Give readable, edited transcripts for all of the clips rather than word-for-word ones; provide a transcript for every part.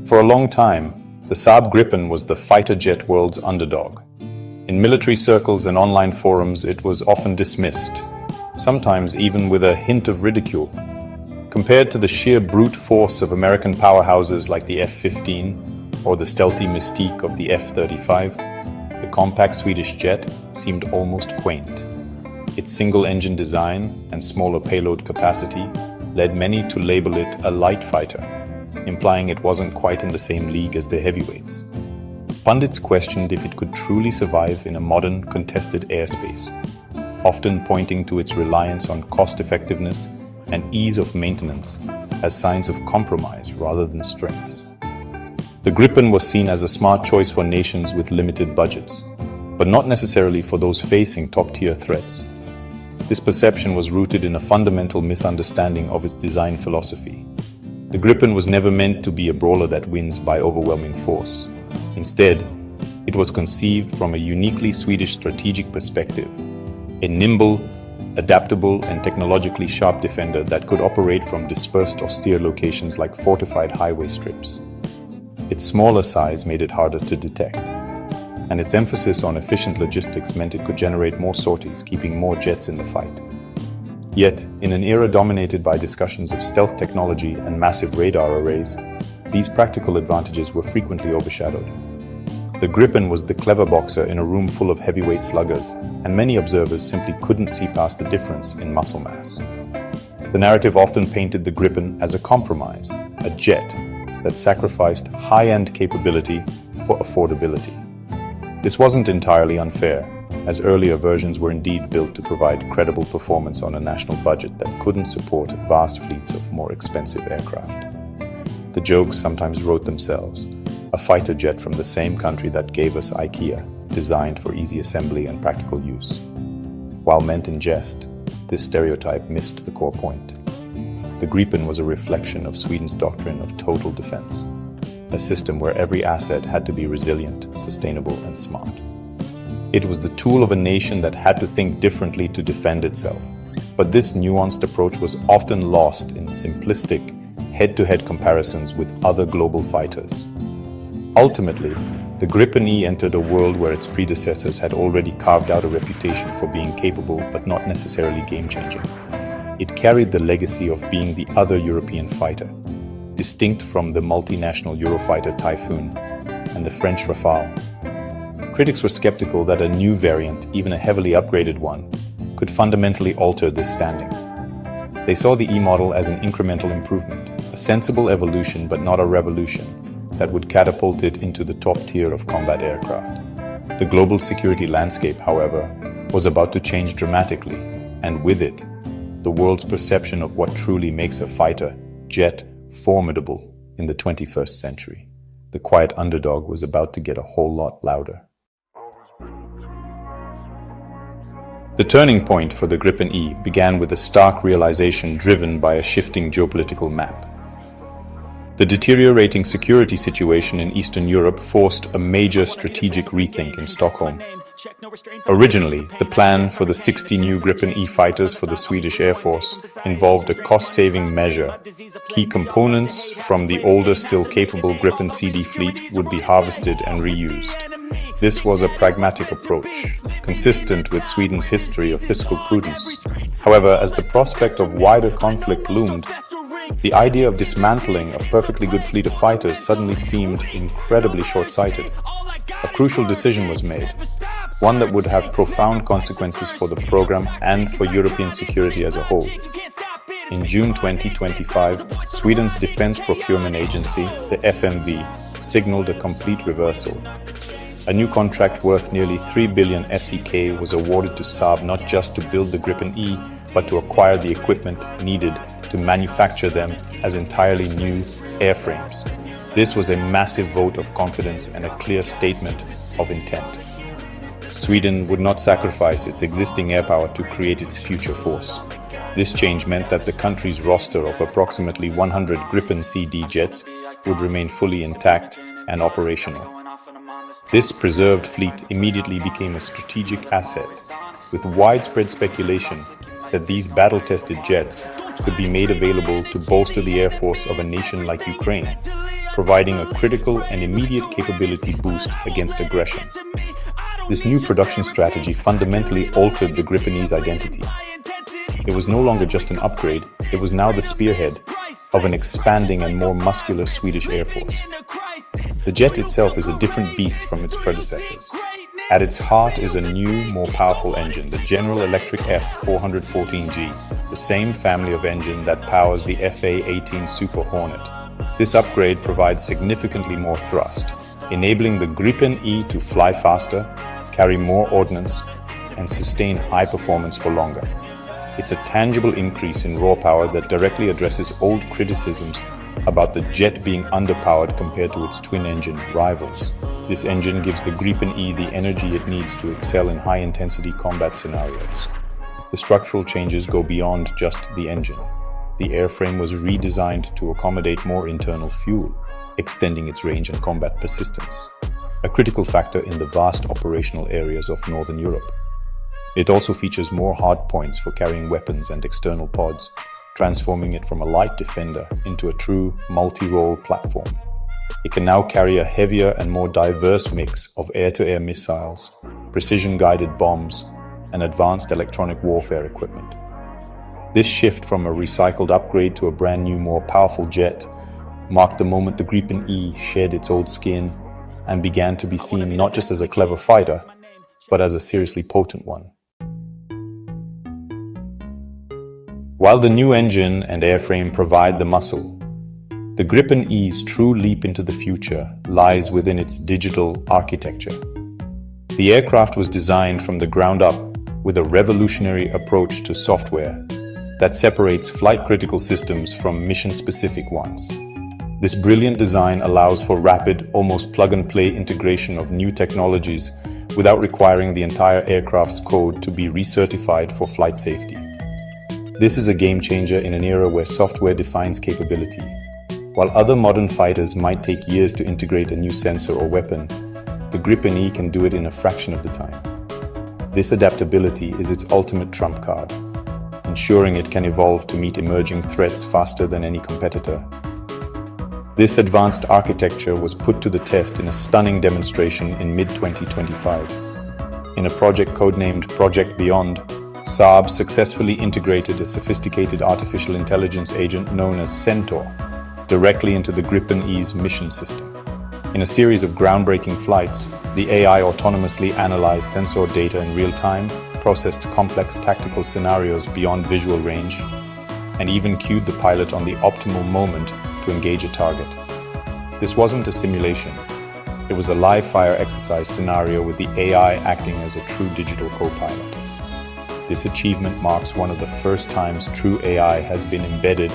For a long time, the Saab Gripen was the fighter jet world's underdog. In military circles and online forums, it was often dismissed, sometimes even with a hint of ridicule. Compared to the sheer brute force of American powerhouses like the F-15 or the stealthy mystique of the F-35, the compact Swedish jet seemed almost quaint. Its single-engine design and smaller payload capacity led many to label it a light fighter, implying it wasn't quite in the same league as the heavyweights. Pundits questioned if it could truly survive in a modern, contested airspace, often pointing to its reliance on cost-effectiveness and ease of maintenance as signs of compromise rather than strengths. The Gripen was seen as a smart choice for nations with limited budgets, but not necessarily for those facing top-tier threats. This perception was rooted in a fundamental misunderstanding of its design philosophy. The Gripen was never meant to be a brawler that wins by overwhelming force. Instead, it was conceived from a uniquely Swedish strategic perspective, a nimble, adaptable, and technologically sharp defender that could operate from dispersed austere locations like fortified highway strips. Its smaller size made it harder to detect, and its emphasis on efficient logistics meant it could generate more sorties, keeping more jets in the fight. Yet, in an era dominated by discussions of stealth technology and massive radar arrays, these practical advantages were frequently overshadowed. The Gripen was the clever boxer in a room full of heavyweight sluggers, and many observers simply couldn't see past the difference in muscle mass. The narrative often painted the Gripen as a compromise, a jet that sacrificed high-end capability for affordability. This wasn't entirely unfair, as earlier versions were indeed built to provide credible performance on a national budget that couldn't support vast fleets of more expensive aircraft. The jokes sometimes wrote themselves, a fighter jet from the same country that gave us IKEA, designed for easy assembly and practical use. While meant in jest, this stereotype missed the core point. The Gripen was a reflection of Sweden's doctrine of total defense, a system where every asset had to be resilient, sustainable, and smart. It was the tool of a nation that had to think differently to defend itself. But this nuanced approach was often lost in simplistic, head-to-head comparisons with other global fighters. Ultimately, the Gripen E entered a world where its predecessors had already carved out a reputation for being capable but not necessarily game-changing. It carried the legacy of being the other European fighter, distinct from the multinational Eurofighter Typhoon and the French Rafale. Critics were skeptical that a new variant, even a heavily upgraded one, could fundamentally alter this standing. They saw the E model as an incremental improvement, a sensible evolution but not a revolution, that would catapult it into the top tier of combat aircraft. The global security landscape, however, was about to change dramatically, and with it, the world's perception of what truly makes a fighter jet formidable in the 21st century. The quiet underdog was about to get a whole lot louder. The turning point for the Gripen E began with a stark realization driven by a shifting geopolitical map. The deteriorating security situation in Eastern Europe forced a major strategic rethink in Stockholm. Originally, the plan for the 60 new Gripen E fighters for the Swedish Air Force involved a cost-saving measure. Key components from the older, still capable Gripen CD fleet would be harvested and reused. This was a pragmatic approach, consistent with Sweden's history of fiscal prudence. However, as the prospect of wider conflict loomed, the idea of dismantling a perfectly good fleet of fighters suddenly seemed incredibly short-sighted. A crucial decision was made, one that would have profound consequences for the program and for European security as a whole. In June 2025, Sweden's Defense Procurement Agency, the FMV, signaled a complete reversal. A new contract worth nearly 3 billion SEK was awarded to Saab not just to build the Gripen E, but to acquire the equipment needed to manufacture them as entirely new airframes. This was a massive vote of confidence and a clear statement of intent. Sweden would not sacrifice its existing air power to create its future force. This change meant that the country's roster of approximately 100 Gripen CD jets would remain fully intact and operational. This preserved fleet immediately became a strategic asset, with widespread speculation that these battle-tested jets could be made available to bolster the air force of a nation like Ukraine. providing a critical and immediate capability boost against aggression. This new production strategy fundamentally altered the Gripen E's identity. It was no longer just an upgrade, it was now the spearhead of an expanding and more muscular Swedish Air Force. The jet itself is a different beast from its predecessors. At its heart is a new, more powerful engine, the General Electric F-414G, the same family of engine that powers the FA-18 Super Hornet. This upgrade provides significantly more thrust, enabling the Gripen E to fly faster, carry more ordnance, and sustain high performance for longer. It's a tangible increase in raw power that directly addresses old criticisms about the jet being underpowered compared to its twin-engine rivals. This engine gives the Gripen E the energy it needs to excel in high-intensity combat scenarios. The structural changes go beyond just the engine. The airframe was redesigned to accommodate more internal fuel, extending its range and combat persistence, a critical factor in the vast operational areas of Northern Europe. It also features more hardpoints for carrying weapons and external pods, transforming it from a light defender into a true multi-role platform. It can now carry a heavier and more diverse mix of air-to-air missiles, precision-guided bombs, and advanced electronic warfare equipment. This shift from a recycled upgrade to a brand new, more powerful jet marked the moment the Gripen E shed its old skin and began to be seen not just as a clever fighter, but as a seriously potent one. While the new engine and airframe provide the muscle, the Gripen E's true leap into the future lies within its digital architecture. The aircraft was designed from the ground up with a revolutionary approach to software that separates flight-critical systems from mission-specific ones. This brilliant design allows for rapid, almost plug-and-play integration of new technologies without requiring the entire aircraft's code to be recertified for flight safety. This is a game-changer in an era where software defines capability. While other modern fighters might take years to integrate a new sensor or weapon, the Gripen E can do it in a fraction of the time. This adaptability is its ultimate trump card, ensuring it can evolve to meet emerging threats faster than any competitor. This advanced architecture was put to the test in a stunning demonstration in mid-2025. In a project codenamed Project Beyond, Saab successfully integrated a sophisticated artificial intelligence agent known as Centaur directly into the Gripen E's mission system. In a series of groundbreaking flights, the AI autonomously analyzed sensor data in real time, processed complex tactical scenarios beyond visual range, and even cued the pilot on the optimal moment to engage a target. This wasn't a simulation. It was a live-fire exercise scenario with the AI acting as a true digital co-pilot. This achievement marks one of the first times true AI has been embedded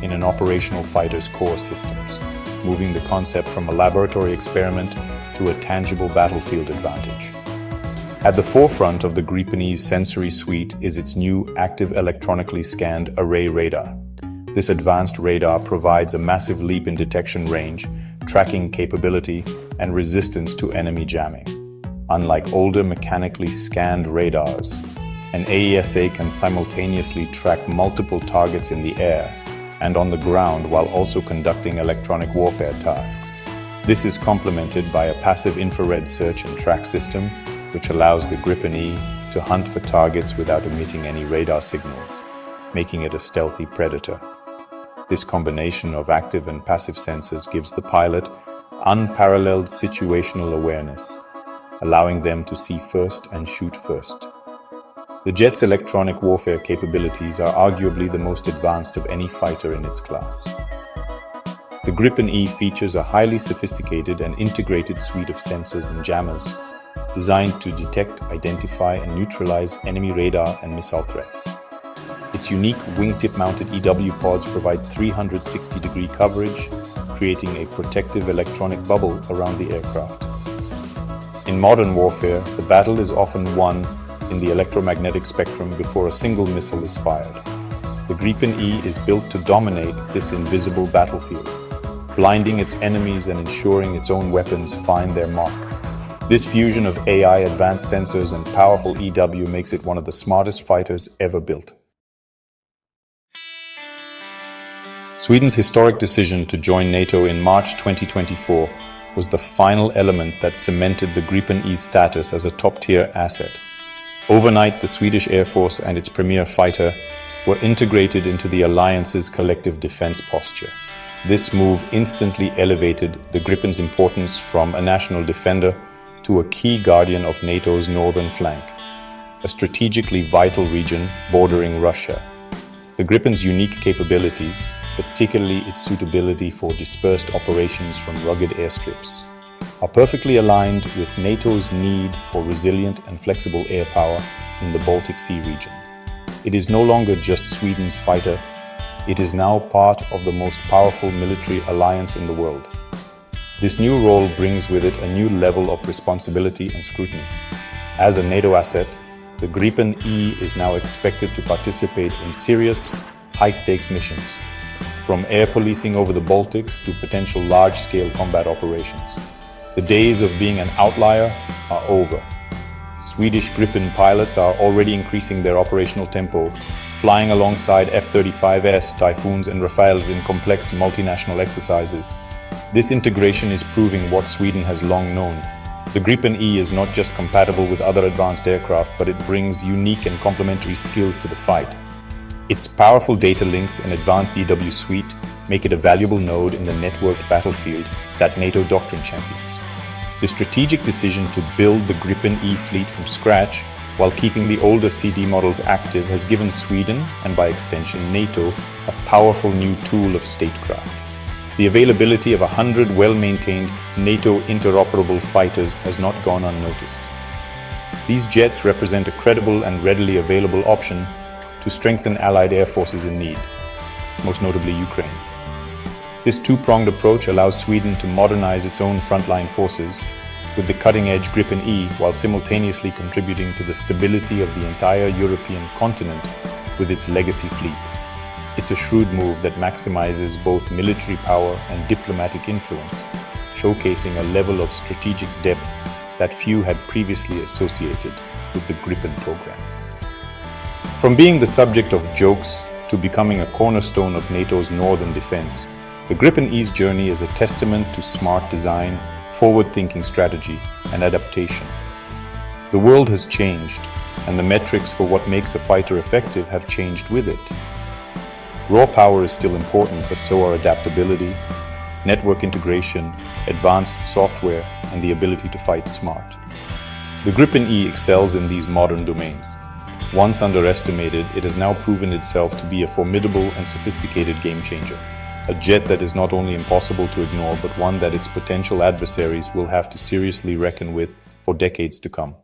in an operational fighter's core systems, moving the concept from a laboratory experiment to a tangible battlefield advantage. At the forefront of the Gripen E's sensory suite is its new active electronically scanned array radar. This advanced radar provides a massive leap in detection range, tracking capability, and resistance to enemy jamming. Unlike older mechanically scanned radars, an AESA can simultaneously track multiple targets in the air and on the ground while also conducting electronic warfare tasks. This is complemented by a passive infrared search and track system, which allows the Gripen E to hunt for targets without emitting any radar signals, making it a stealthy predator. This combination of active and passive sensors gives the pilot unparalleled situational awareness, allowing them to see first and shoot first. The jet's electronic warfare capabilities are arguably the most advanced of any fighter in its class. The Gripen E features a highly sophisticated and integrated suite of sensors and jammers designed to detect, identify, and neutralize enemy radar and missile threats. Its unique wingtip-mounted EW pods provide 360-degree coverage, creating a protective electronic bubble around the aircraft. In modern warfare, the battle is often won in the electromagnetic spectrum before a single missile is fired. The Gripen E is built to dominate this invisible battlefield, blinding its enemies and ensuring its own weapons find their mark. This fusion of AI, advanced sensors, and powerful EW makes it one of the smartest fighters ever built. Sweden's historic decision to join NATO in March 2024 was the final element that cemented the Gripen E's status as a top-tier asset. Overnight, the Swedish Air Force and its premier fighter were integrated into the alliance's collective defense posture. This move instantly elevated the Gripen's importance from a national defender to a key guardian of NATO's northern flank, a strategically vital region bordering Russia. The Gripen's unique capabilities, particularly its suitability for dispersed operations from rugged airstrips, are perfectly aligned with NATO's need for resilient and flexible air power in the Baltic Sea region. It is no longer just Sweden's fighter, it is now part of the most powerful military alliance in the world. This new role brings with it a new level of responsibility and scrutiny. As a NATO asset, the Gripen E is now expected to participate in serious, high-stakes missions, from air policing over the Baltics to potential large-scale combat operations. The days of being an outlier are over. Swedish Gripen pilots are already increasing their operational tempo, flying alongside F-35S, Typhoons and Rafales in complex multinational exercises. This integration is proving what Sweden has long known. The Gripen E is not just compatible with other advanced aircraft, but it brings unique and complementary skills to the fight. Its powerful data links and advanced EW suite make it a valuable node in the networked battlefield that NATO doctrine champions. The strategic decision to build the Gripen E fleet from scratch while keeping the older CD models active has given Sweden, and by extension NATO, a powerful new tool of statecraft. The availability of 100 well-maintained NATO interoperable fighters has not gone unnoticed. These jets represent a credible and readily available option to strengthen allied air forces in need, most notably Ukraine. This two-pronged approach allows Sweden to modernize its own frontline forces with the cutting-edge Gripen E while simultaneously contributing to the stability of the entire European continent with its legacy fleet. It's a shrewd move that maximizes both military power and diplomatic influence, showcasing a level of strategic depth that few had previously associated with the Gripen program. From being the subject of jokes to becoming a cornerstone of NATO's northern defense, the Gripen E's journey is a testament to smart design, forward-thinking strategy, and adaptation. The world has changed, and the metrics for what makes a fighter effective have changed with it. Raw power is still important, but so are adaptability, network integration, advanced software, and the ability to fight smart. The Gripen E excels in these modern domains. Once underestimated, it has now proven itself to be a formidable and sophisticated game-changer. A jet that is not only impossible to ignore, but one that its potential adversaries will have to seriously reckon with for decades to come.